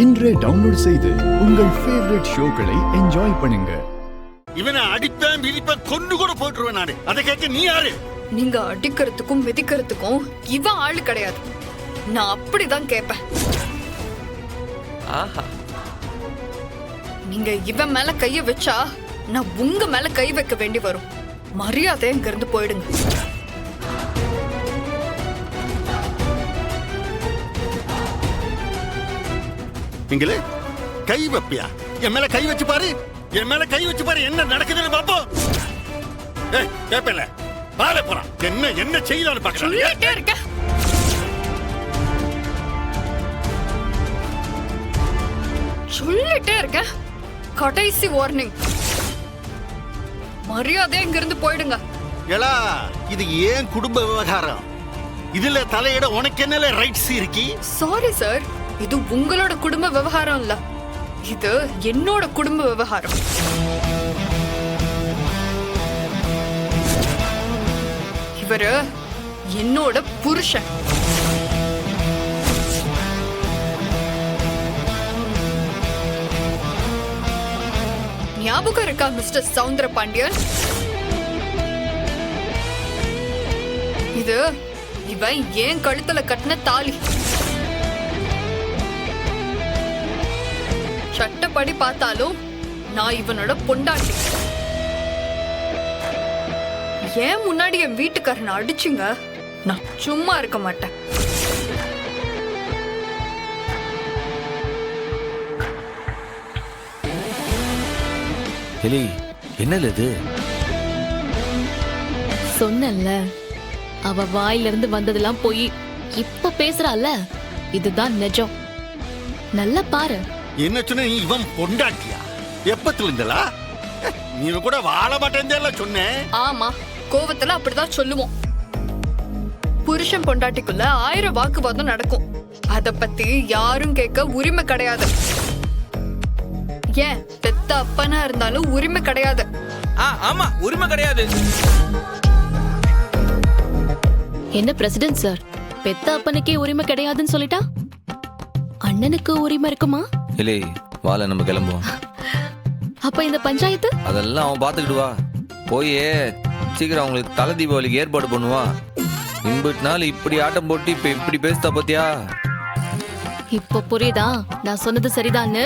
இன்றே டவுன்லோட் செய்து உங்கள் ஃபேவரட் ஷோக்களை என்ஜாய் பண்ணுங்க. இவனை அடிப்பேன் மிதிப்பேன் கொண்டு கூட போட்டுருவேன் நானு. அதை கேட்க நீ யாரு? நீங்க அடிக்கிறதுக்கும் மிதிக்கிறதுக்கும் இவன் ஆளு கிடையாது. நான் அப்படிதான் கேட்பேன். நீங்க இவன் மேல கைய வச்சா நான் உங்க மேல கை வைக்க வேண்டி வரும். மரியாதை இங்க இருந்து போயிடுங்க. நீங்களே கை வைப்பியா? என் மேல கை வச்சு பாரு, என் மேல கை வச்சு பாரு, என்ன நடக்குதுன்னு பாப்போம். கேப்பல பால போறான். என்ன என்ன செய்யலான்னு சொல்லிட்டே இருக்க. சொல்லிட்டே இருக்க. கடைசி வார்னிங். மரியாதை இங்க இருந்து போயிடுங்க. ஏலா, இது ஏன் குடும்ப விவகாரம். இதுல தலையிட உனக்கு என்ன ரைட்ஸ் இருக்கு? சாரி சார், இது உங்களோட குடும்ப விவகாரம் இல்ல, இது என்னோட குடும்ப விவகாரம். இவரு என்னோட புருஷன். ஞாபகம் இருக்கா மிஸ்டர் சவுந்தர பாண்டியன்? இது இவன் ஏன் கழுத்துல கட்டின தாலி. சட்டப்படி பார்த்தாலும் நான் இவனோட பொண்டாட்டி. ஏன் முன்னாடி என் வீட்டுக்காரனை அடிச்சுங்க, நான் சும்மா இருக்க மாட்டேன். என்னல இது? சொன்னல, அவ வாயில இருந்து வந்ததெல்லாம் போய் இப்ப பேசுறால, இதுதான் நிஜம். நல்லா பாரு. என்ன சொன்ன நீ? இவன் பொண்டாட்டியா? எப்பத்துல இருந்தலா? நீ கூட வாழ மாட்டேன் சொன்னேன். ஆமா, கோவத்துல அப்படிதான் சொல்லுவோம். புருஷன் பொண்டாட்டிக்குள்ள 1000 வாக்குவாதம் நடக்கும். அத பத்தி யாரும் கேட்க உரிமை கிடையாது. ஏன் பெத்த அப்பனா இருந்தாலும் உரிமை கிடையாது. ஆமா, உரிமை கிடையாது. என்ன பிரசிடென்ட் சார், பெத்த அப்பனுக்கே உரிமை கிடையாதுன்னு சொல்லிட்டா அண்ணனுக்கு உரிமை இருக்குமா? இல்லை, வாழ நம்ம கிளம்புவோம். அப்ப இந்த பஞ்சாயத்து அதெல்லாம் அவன் பாத்துக்கிட்டு வா. போயே சீக்கிரம் அவங்களுக்கு தலை தீபாவளிக்கு ஏற்பாடு பண்ணுவா. இம்பிட்டு நாள் இப்படி ஆட்டம் போட்டு இப்ப இப்படி பேசுதா பாத்தியா? இப்ப புரியுதா நான் சொன்னது சரிதான்னு?